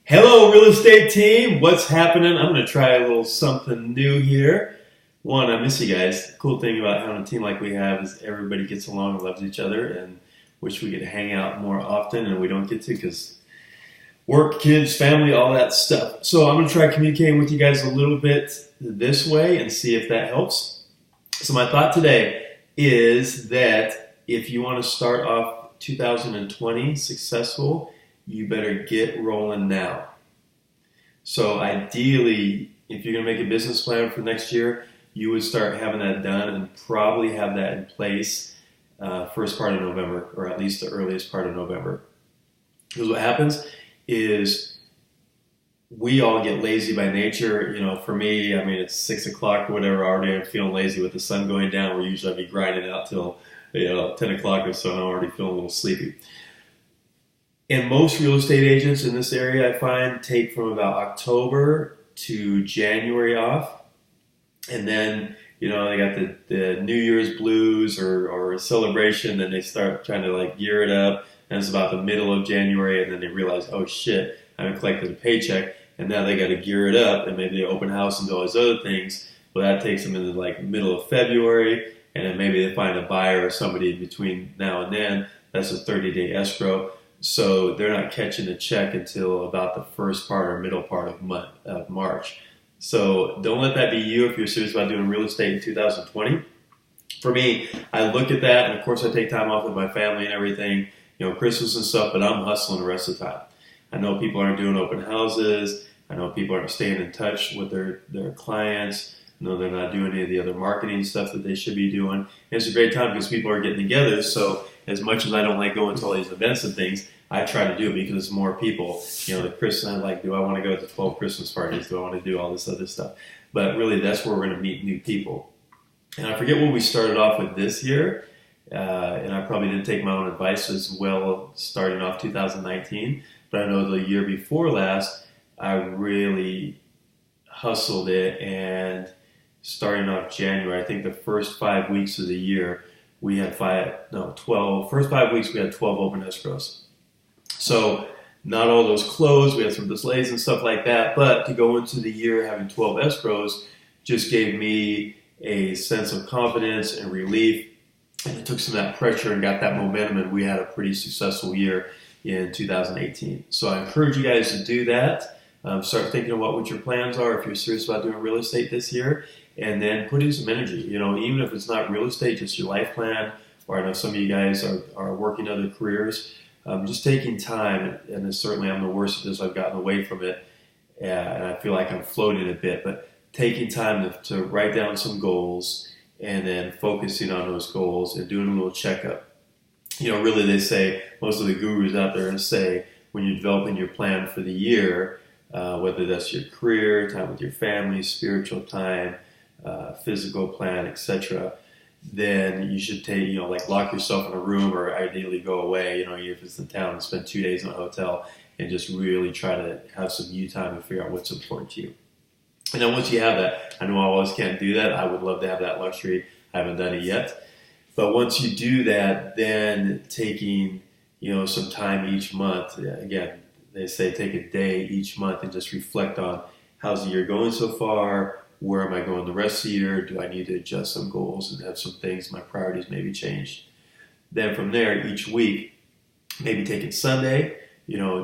Hello, real estate team. What's happening? I'm going to try a little something new here. One, I miss you guys. The cool thing about having a team like we have is everybody gets along and loves each other, and wish we could hang out more often, and we don't get to because work, kids, family, all that stuff. So I'm going to try communicating with you guys a little bit this way and see if that helps. So my thought today is that if you want to start off 2020 successful, you better get rolling now. So ideally, if you're going to make a business plan for next year, you would start having that done and probably have that in place first part of November, or at least the earliest part of November. Because what happens is we all get lazy by nature. You know, for me, I mean, it's 6 o'clock or whatever, already I'm feeling lazy with the sun going down. We're usually be grinding out till 10 o'clock or so, and I'm already feeling a little sleepy. And most real estate agents in this area, I find, take from about October to January off. And then, they got the New Year's blues or a celebration, then they start trying to gear it up. And it's about the middle of January, and then they realize, oh shit, I haven't collected a paycheck. And now they got to gear it up, and maybe they open house and do all these other things. Well, that takes them into middle of February, and then maybe they find a buyer or somebody between now and then. That's a 30-day escrow. So they're not catching the check until about the first part or middle part of March. So don't let that be you if you're serious about doing real estate in 2020. For me, I look at that, and of course I take time off with my family and everything, Christmas and stuff, but I'm hustling the rest of the time. I know people aren't doing open houses. I know people aren't staying in touch with their clients. I know they're not doing any of the other marketing stuff that they should be doing. And it's a great time because people are getting together. So as much as I don't like going to all these events and things, I try to do it because it's more people. Like Chris and I do I want to go to 12 Christmas parties? Do I want to do all this other stuff? But really, that's where we're going to meet new people. And I forget what we started off with this year, and I probably didn't take my own advice as well starting off 2019. But I know the year before last, I really hustled it, and starting off January, I think the first 5 weeks of the year, we had 12. First 5 weeks, we had 12 open escrows. So not all those closed. We had some delays and stuff like that. But to go into the year having 12 escrows just gave me a sense of confidence and relief. And it took some of that pressure and got that momentum. And we had a pretty successful year in 2018. So I encourage you guys to do that. Start thinking about what your plans are if you're serious about doing real estate this year. And then put in some energy. Even if it's not real estate, just your life plan. Or I know some of you guys are working other careers. Just taking time, and certainly I'm the worst at this. I've gotten away from it, and I feel like I'm floating a bit. But taking time to write down some goals, and then focusing on those goals and doing a little checkup. Really, they say, most of the gurus out there say, when you're developing your plan for the year, whether that's your career, time with your family, spiritual time, physical plan, etc., then you should take, lock yourself in a room, or ideally go away, if it's in town, and spend 2 days in a hotel and just really try to have some you time and figure out what's important to you. And then once you have that, I know I always can't do that. I would love to have that luxury. I haven't done it yet. But once you do that, then taking, some time each month, again, they say take a day each month and just reflect on how's the year going so far. Where am I going the rest of the year? Do I need to adjust some goals and have some things, my priorities maybe changed? Then from there, each week, maybe take it Sunday,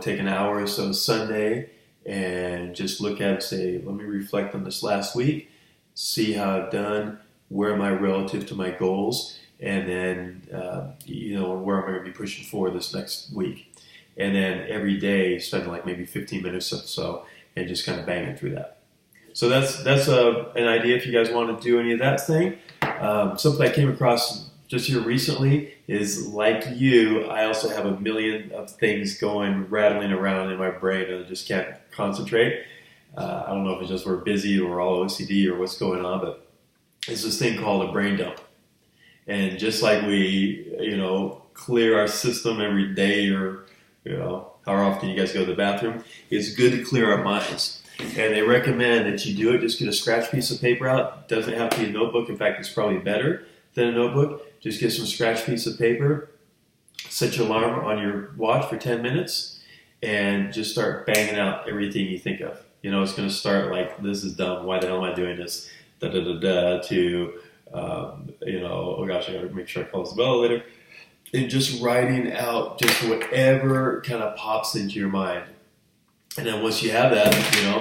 take an hour or so Sunday and just look at it and say, let me reflect on this last week, see how I've done, where am I relative to my goals, and then, where I'm going to be pushing for this next week. And then every day, spend maybe 15 minutes or so and just kind of banging through that. So that's an idea if you guys want to do any of that thing. Something I came across just here recently is, like you, I also have a million of things rattling around in my brain, and I just can't concentrate. I don't know if it's just we're busy or we're all OCD or what's going on, but it's this thing called a brain dump. And just like we, clear our system every day, or, how often you guys go to the bathroom, it's good to clear our minds. And they recommend that you do it. Just get a scratch piece of paper out. It doesn't have to be a notebook. In fact, it's probably better than a notebook. Just get some scratch piece of paper. Set your alarm on your watch for 10 minutes. and just start banging out everything you think of. It's going to start like, this is dumb. Why the hell am I doing this? Da da da da. To oh gosh, I got to make sure I close the bell later. And just writing out just whatever kind of pops into your mind. And then once you have that,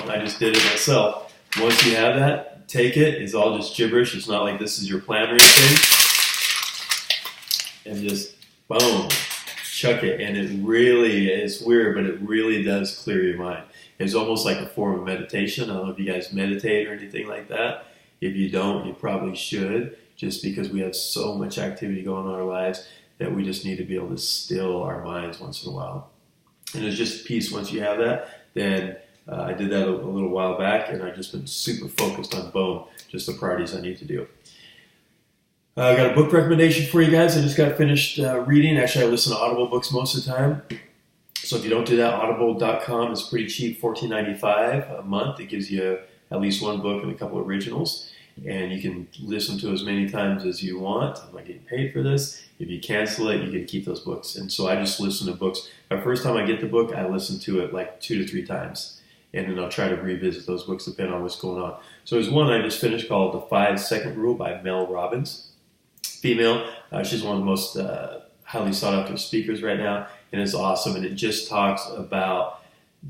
I just did it myself. Once you have that, take it. It's all just gibberish. It's not like this is your plan or anything. And just, boom, chuck it. And it really, it's weird, but it really does clear your mind. It's almost like a form of meditation. I don't know if you guys meditate or anything like that. If you don't, you probably should, just because we have so much activity going on in our lives that we just need to be able to still our minds once in a while. And it's just peace. Once you have that, then I did that a little while back, and I've just been super focused on, boom, just the priorities I need to do. I got a book recommendation for you guys. I just got finished reading. Actually, I listen to Audible books most of the time. So if you don't do that, audible.com is pretty cheap, $14.95 a month. It gives you at least one book and a couple of originals. And you can listen to as many times as you want. I'm not getting paid for this. If you cancel it, you get to keep those books. And so I just listen to books. The first time I get the book, I listen to it like 2 to 3 times. And then I'll try to revisit those books depending on what's going on. So there's one I just finished called The 5-Second Rule by Mel Robbins. Female. She's one of the most highly sought after speakers right now. And it's awesome. And it just talks about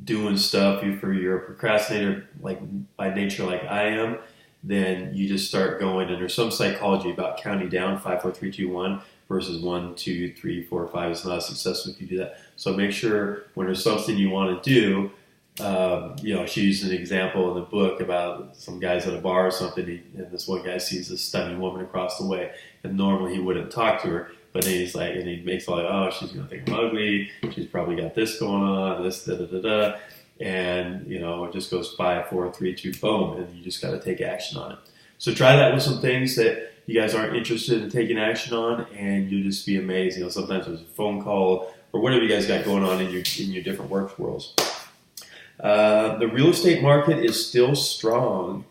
doing stuff. If you're a procrastinator like by nature like I am, then you just start going. And there's some psychology about counting down 5, 4, 3, 2, 1 versus 1, 2, 3, 4, 5. It's not successful if you do that. So make sure when there's something you want to do, she used an example in the book about some guys at a bar or something, and this one guy sees this stunning woman across the way, and normally he wouldn't talk to her, but then he's like, and he makes all like, oh, she's going to think I'm ugly, she's probably got this going on, this, da-da-da-da, and, it just goes 5, 4, 3, 2, boom, and you just got to take action on it. So try that with some things that you guys aren't interested in taking action on, and you'll just be amazed. Sometimes there's a phone call, or whatever you guys got going on in your different work worlds. The real estate market is still strong.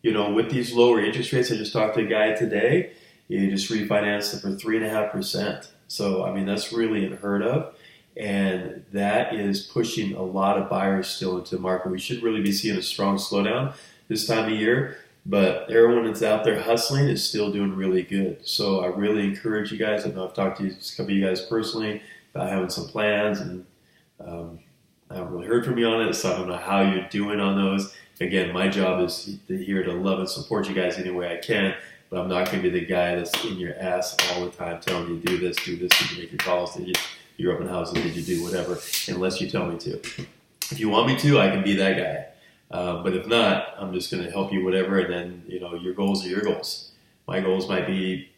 With these lower interest rates, I just talked to a guy today. You just refinanced it for 3.5%. So, that's really unheard of. And that is pushing a lot of buyers still into the market. We should really be seeing a strong slowdown this time of year. But everyone that's out there hustling is still doing really good. So I really encourage you guys. I know I've talked to a couple of you guys personally about having some plans, and I haven't really heard from you on it, so I don't know how you're doing on those. Again, my job is here to love and support you guys any way I can, but I'm not going to be the guy that's in your ass all the time telling you do this, did you make your calls, did you open houses, did you do whatever, unless you tell me to. If you want me to, I can be that guy. But if not, I'm just going to help you whatever, and then, your goals are your goals. My goals might be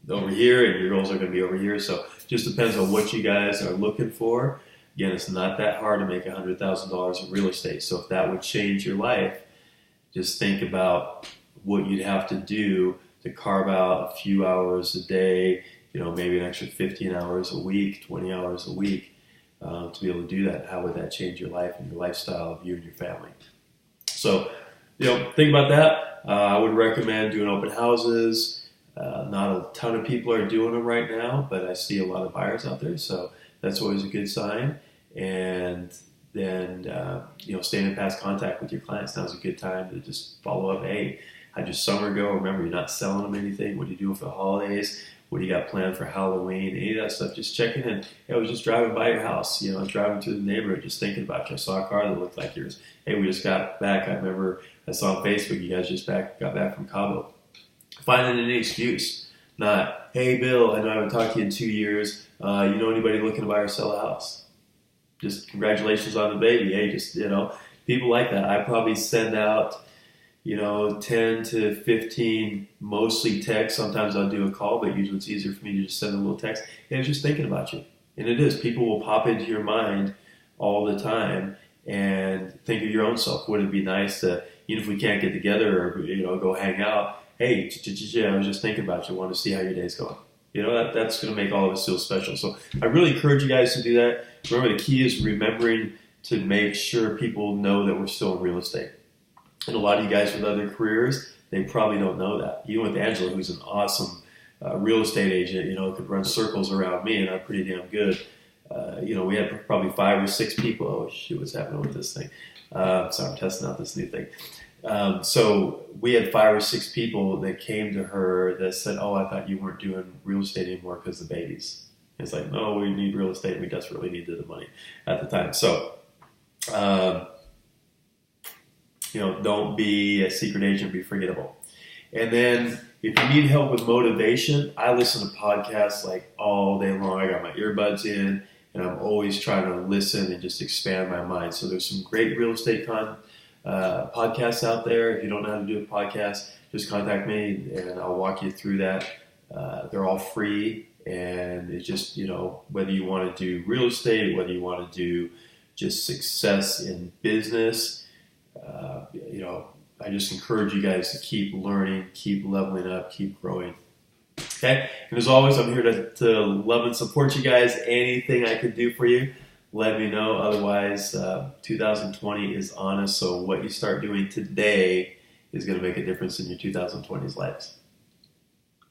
over here, and your goals are going to be over here, so it just depends on what you guys are looking for. Again, it's not that hard to make $100,000 in real estate. So if that would change your life, just think about what you'd have to do to carve out a few hours a day, maybe an extra 15 hours a week, 20 hours a week to be able to do that. How would that change your life and your lifestyle of you and your family? So, think about that. I would recommend doing open houses. Not a ton of people are doing them right now, but I see a lot of buyers out there. So that's always a good sign. And then, staying in past contact with your clients. Now's a good time to just follow up. Hey, how'd your summer go? Remember, you're not selling them anything. What are you doing for the holidays? What do you got planned for Halloween? Any of that stuff. Just checking in. Hey, I was just driving by your house. I was driving through the neighborhood just thinking about you. I saw a car that looked like yours. Hey, we just got back. I remember I saw on Facebook you guys just got back from Cabo. Finding any excuse. Not, hey, Bill, I know I haven't talked to you in 2 years. You know anybody looking to buy or sell a house? Just congratulations on the baby. Hey, just, people like that. I probably send out, 10 to 15, mostly text. Sometimes I'll do a call, but usually it's easier for me to just send a little text. Hey, I was just thinking about you. And it is. People will pop into your mind all the time and think of your own self. Would it be nice to, even if we can't get together or, go hang out, hey, I was just thinking about you. I want to see how your day's going. That's going to make all of us feel special. So I really encourage you guys to do that. Remember, the key is remembering to make sure people know that we're still in real estate. And a lot of you guys with other careers, they probably don't know that. Even with Angela, who's an awesome real estate agent, could run circles around me, and I'm pretty damn good. we had probably 5 or 6 people. Oh shoot, what's happening with this thing? So I'm testing out this new thing. So we had 5 or 6 people that came to her that said, "Oh, I thought you weren't doing real estate anymore because of the babies." It's like, no, we need real estate. We desperately needed the money at the time. So, don't be a secret agent. Be forgettable. And then if you need help with motivation, I listen to podcasts like all day long. I got my earbuds in, and I'm always trying to listen and just expand my mind. So there's some great real estate podcasts out there. If you don't know how to do a podcast, just contact me, and I'll walk you through that. They're all free, and it's just, whether you want to do real estate, whether you want to do just success in business, I just encourage you guys to keep learning, keep leveling up, keep growing. Okay? And as always, I'm here to love and support you guys. Anything I could do for you, let me know. Otherwise, 2020 is on us, so what you start doing today is going to make a difference in your 2020's lives.